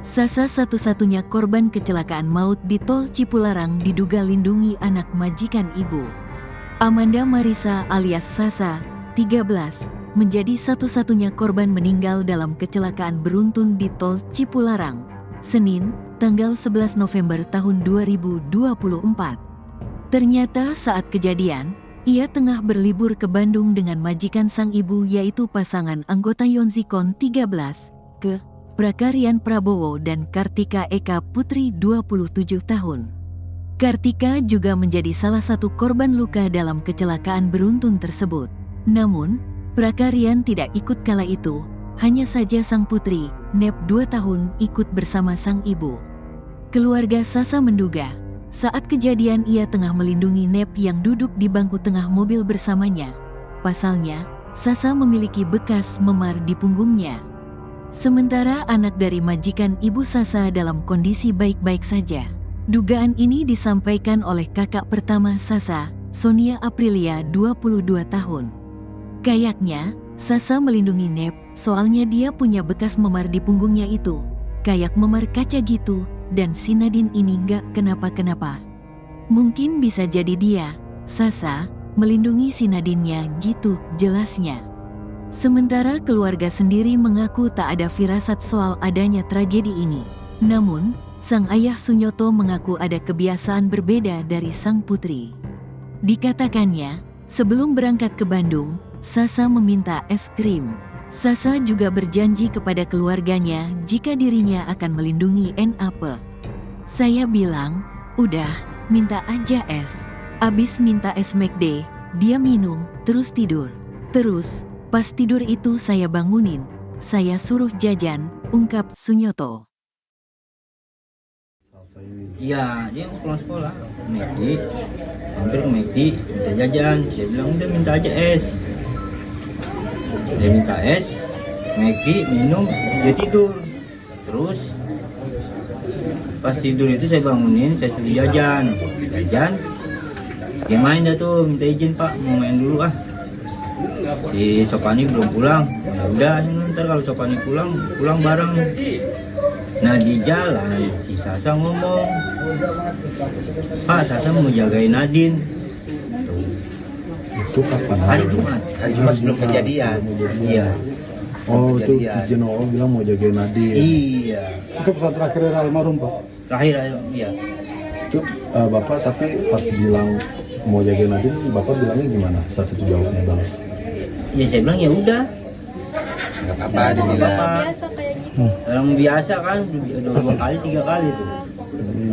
Sasa satu-satunya korban kecelakaan maut di Tol Cipularang diduga lindungi anak majikan ibu. Amanda Marisa alias Sasa, 13, menjadi satu-satunya korban meninggal dalam kecelakaan beruntun di Tol Cipularang, Senin, tanggal 11 November tahun 2024. Ternyata saat kejadian, ia tengah berlibur ke Bandung dengan majikan sang ibu yaitu pasangan anggota Yonzikon 13, ke Prakarian Prabowo dan Kartika Eka Putri 27 tahun. Kartika juga menjadi salah satu korban luka dalam kecelakaan beruntun tersebut. Namun, Prakarian tidak ikut kala itu, hanya saja sang putri, Nep 2 tahun, ikut bersama sang ibu. Keluarga Sasa menduga, saat kejadian ia tengah melindungi Nep yang duduk di bangku tengah mobil bersamanya. Pasalnya, Sasa memiliki bekas memar di punggungnya. Sementara anak dari majikan ibu Sasa dalam kondisi baik-baik saja. Dugaan ini disampaikan oleh kakak pertama Sasa, Sonia Aprilia 22 tahun. Kayaknya, Sasa melindungi Nep, soalnya dia punya bekas memar di punggungnya itu. Kayak memar kaca gitu, dan si Nadine ini nggak kenapa-kenapa. Mungkin bisa jadi dia, Sasa, melindungi si Nadine-nya gitu, jelasnya. Sementara keluarga sendiri mengaku tak ada firasat soal adanya tragedi ini. Namun, sang ayah Sunyoto mengaku ada kebiasaan berbeda dari sang putri. Dikatakannya, sebelum berangkat ke Bandung, Sasa meminta es krim. Sasa juga berjanji kepada keluarganya jika dirinya akan melindungi NAP. Saya bilang, udah, minta aja es. Abis minta es McD, dia minum, terus tidur. Terus, pas tidur itu saya bangunin, saya suruh jajan, ungkap Sunyoto. Iya, dia mau pulang sekolah, McD, hampir ke McD, minta jajan, saya bilang udah minta aja es. Dia minta es, McD, minum, dia tidur. Terus, pas tidur itu saya bangunin, saya suruh jajan, dia main dah tuh, minta izin pak, mau main dulu ah. Si Sopani belum pulang, udah ntar kalau Sopani pulang bareng. Nah di jalan si Sasa ngomong, Pak Sasa mau jagain Nadine. Itu kapan? Hari Jumat sebelum kejadian. Iya. Oh itu izin Allah bilang mau jagain Nadine. Iya. Itu pesan terakhir dari almarhum pak? Terakhir iya. Itu bapak tapi pas bilang mau jagain Nadine, bapak bilangnya gimana saat itu jawabnya balas? Ya saya bilang ya udah. Nggak apa-apa, dibilang. Biasa kayak gitu. Orang biasa kan, 2 kali 3 kali tuh.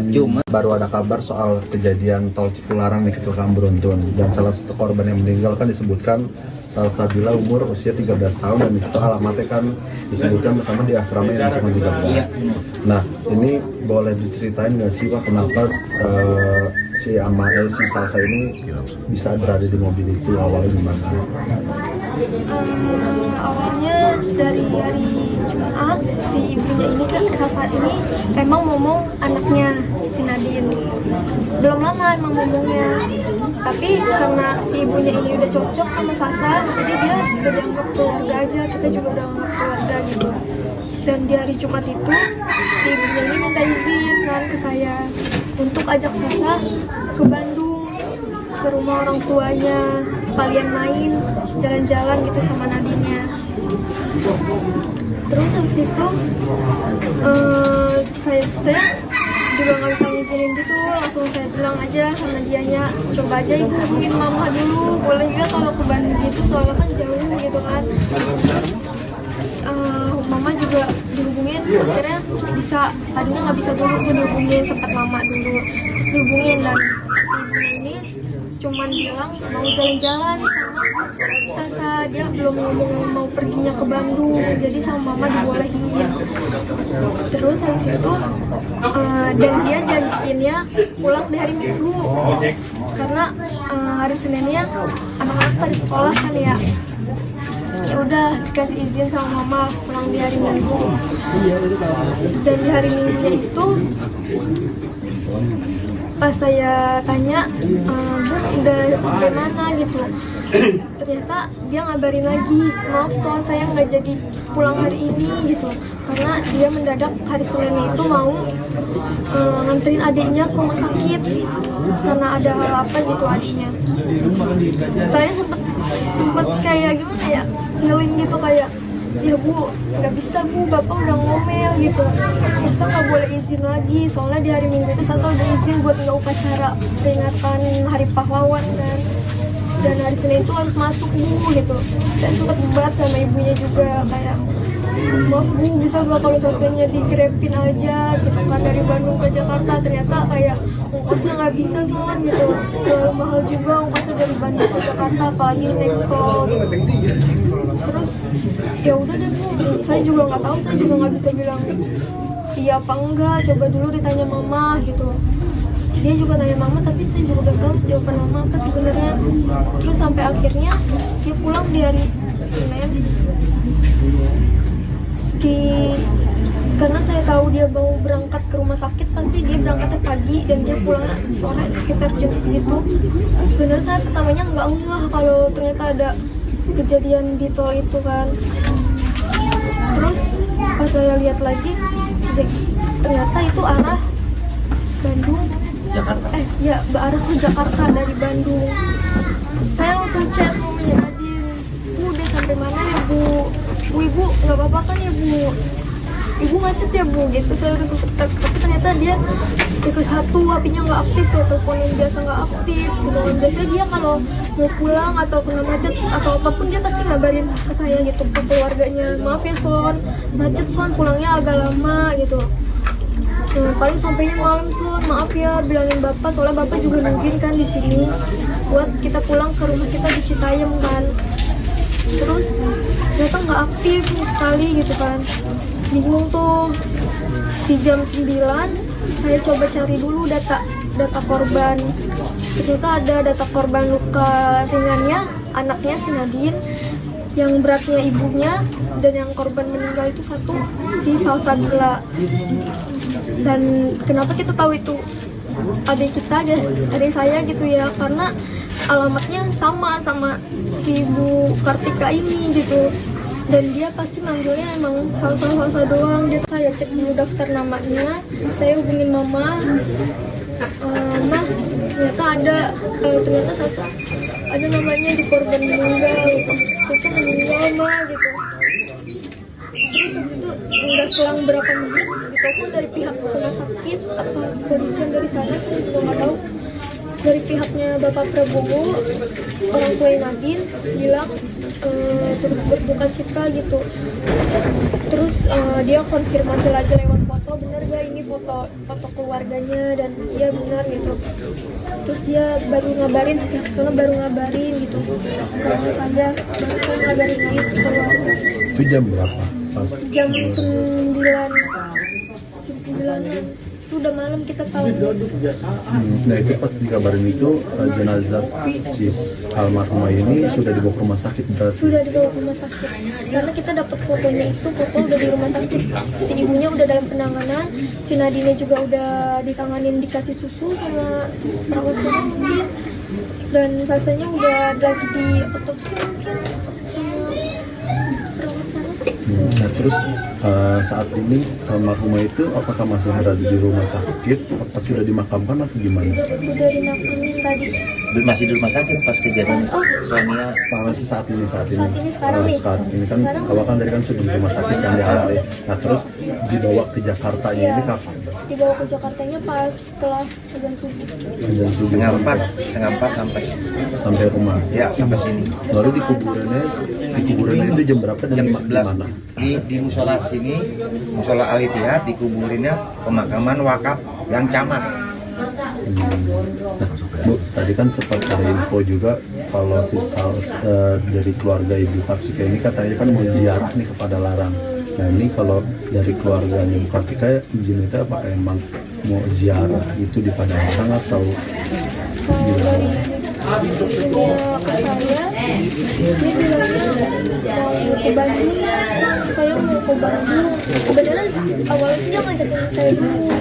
Cuma baru ada kabar soal kejadian Tol Cipularang di kecelakaan beruntun dan salah satu korban yang meninggal kan disebutkan Salsabila umur usia 13 tahun dan itu alamatnya kan disebutkan pertama di asrama yang cuma 13. Iya. Nah ini boleh diceritain nggak sih Pak kenapa si Salsa ini bisa berada di mobil itu awalnya gimana? Awalnya dari hari Jumat si ibunya ini kan Sasa ini emang ngomong anaknya si Nadine. Belum lama emang ngomongnya, tapi karena si ibunya ini udah cocok sama Sasa, jadi dia udah dianggap keluarga aja, kita juga udah anggap keluarga gitu. Dan di hari Jumat itu si ibunya ini minta izin kan ke saya untuk ajak Sasa ke Bandung, ke rumah orang tuanya, sekalian main, jalan-jalan gitu sama Nadine-nya. Terus habis itu saya juga nggak bisa ngizinin gitu, langsung saya bilang aja sama dianya, coba aja ibu hubungin mama dulu, boleh juga kalau ke Bandung gitu, soalnya kan jauh gitu kan. Terus mama juga dihubungin, akhirnya bisa, tadinya nggak bisa dulu tuh dihubungin, sempat lama dulu, terus dihubungin dan si ibunya ini cuman bilang mau jalan-jalan sama Sasa, dia belum ngomong mau perginya ke Bandung, jadi sama mama dibolehin. Terus habis itu dan dia janjiinnya pulang di hari Minggu karena hari Seninnya anak-anak pada sekolah kan ya. Ya udah dikasih izin sama mama pulang di hari Minggu. Dan di hari Minggunya itu Pas saya tanya, Bu udah sampai mana gitu, ternyata dia ngabarin lagi, maaf soal saya nggak jadi pulang hari ini gitu, karena dia mendadak hari Senin itu mau nganterin adiknya ke rumah sakit karena ada hal apa gitu adiknya. Saya sempet kayak gimana ya, healing gitu kayak, ya Bu, nggak bisa Bu, Bapak udah ngomel gitu. Sasa nggak boleh izin lagi, soalnya di hari Minggu itu Sasa udah izin buat nggak upacara peringatan Hari Pahlawan kan. Dan hari Senin itu harus masuk Bu gitu. Saya sempat debat sama ibunya juga kayak, maaf Bu, bisa nggak kalau Sasanya digrepin aja gitu kan dari Bandung ke Jakarta. Ternyata kayak ongkosnya nggak bisa soalnya gitu, terlalu mahal juga ongkosnya dari Bandung ke Jakarta, apalagi naik tol gitu. Terus ya udah deh Bu, saya juga nggak tahu, saya juga nggak bisa bilang iya apa enggak, coba dulu ditanya Mama gitu. Dia juga tanya Mama, tapi saya juga udah tahu jawaban Mama apa sebenarnya. Terus sampai akhirnya dia pulang di hari Senin. Karena saya tahu dia mau berangkat ke rumah sakit, pasti dia berangkatnya pagi dan dia pulang sore sekitar jam segitu. Sebenarnya saya pertamanya nggak ngeh kalau ternyata ada kejadian di tol itu kan. Terus pas saya lihat lagi, ternyata itu arah Bandung, Jakarta. Ya arah ke Jakarta dari Bandung. Saya langsung chat mamanya Nadine, Bu udah sampai mana ya Bu? Ibu nggak apa-apa kan ya Bu? Ibu macet ya Bu gitu. Saya udah sempet, tapi ternyata dia siklus 1 HP-nya nggak aktif. Saya teleponin biasa nggak aktif gitu. Biasanya dia kalau mau pulang atau kena macet atau apapun dia pasti ngabarin ke saya gitu, ke keluarganya, maaf ya Son, macet Son, pulangnya agak lama gitu. Paling sampainya malam Son, maaf ya bilangin Bapak, soalnya Bapak juga nungguin kan di sini buat kita pulang ke rumah kita di Citayam kan. Terus ternyata nggak aktif sekali gitu kan. Bingung tuh. Di jam 9 saya coba cari dulu data korban. Ternyata ada data korban luka ringannya anaknya si Nadine, yang beratnya ibunya, dan yang korban meninggal itu satu si Salsabila. Dan kenapa kita tahu itu adik kita, adik saya gitu ya, karena alamatnya sama si Bu Kartika ini gitu. Dan dia pasti manggilnya emang Salsa doang. Dia, saya cek dulu daftar namanya, saya hubungin Mama, Mah ternyata ada, ternyata Salsa ada namanya di korban meninggal gitu. Salsa meninggal Mah gitu. Terus habis itu nggak selang berapa menit ditelepon dari pihak rumah sakit apa polisian dari sana, saya juga nggak tahu. Dari pihaknya Bapak Prabowo, orang tua Nadine bilang turut berduka cita gitu. Terus dia konfirmasi lagi lewat foto, bener gak ini foto keluarganya, dan iya benar gitu. Terus dia baru ngabarin, pihak sana baru ngabarin gitu. Kalau saya baru ngabarin lagi ke keluarga. Itu jam berapa? Pas Jam 9 itu udah malam kita tahu. Nah itu pas dikabarin itu jenazah si almarhumah ini sudah dibawa ke rumah sakit berarti? Sudah dibawa ke rumah sakit karena kita dapat fotonya, itu foto udah di rumah sakit, si ibunya udah dalam penanganan, si Nadine juga udah ditanganin dikasih susu sama perawat sana mungkin, dan Sasanya udah lagi di otopsi mungkin sama perawat sana. Nah terus saat ini almarhumah itu apakah masih ada di rumah sakit atau sudah dimakamkan atau gimana? Udah dimakamin tadi. Masih di rumah sakit pas kejadian suaminya. Masih saat ini Sekarang nih. Saat ini kan kalau kan tadi kan sudah di rumah sakit kan di. Nah terus dibawa ke Jakarta ini kapan? Dibawa ke Jakartanya pas setelah azan subuh. Setengah empat Sampai rumah. Ya sampai sini. Lalu di kuburannya itu jam berapa dan Jam di 11 mana? di musola sini, musola Al Ittihad, dikuburinnya pemakaman wakaf yang camat. Nah, Bu, tadi kan sempat ada info juga kalau si dari keluarga Ibu Kartika ini katanya kan mau ziarah nih kepada Larang. Nah ini kalau dari keluarganya Ibu Kartika izin itu apakah emang mau ziarah itu di Padang Larang atau Kalau dari ke saya, dia bilangnya mau ke Bandung, saya mau ke Bandung. Sebenarnya awalnya sih dia ngajakin saya dulu,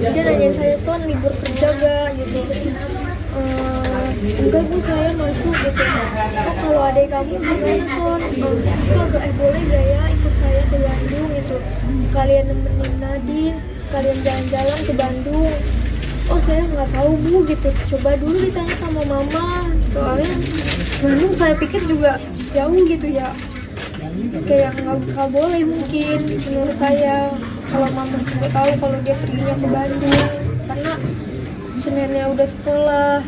dia nanyain saya, "Son, libur kerja gak?" gitu. Enggak bu, saya masuk gitu. "Oh, kalau adik kamu gimana, Son? Bisa gak, boleh gak ya ikut saya ke Bandung gitu, sekalian nemenin Nadine, sekalian jalan-jalan ke Bandung." "Oh, saya nggak tahu bu," gitu. "Coba dulu ditanya sama mama, soalnya Bandung saya pikir juga jauh gitu ya, kayak nggak boleh mungkin menurut saya kalau mama sampai tahu kalau dia perginya ke Bandung, karena Seninnya udah sekolah."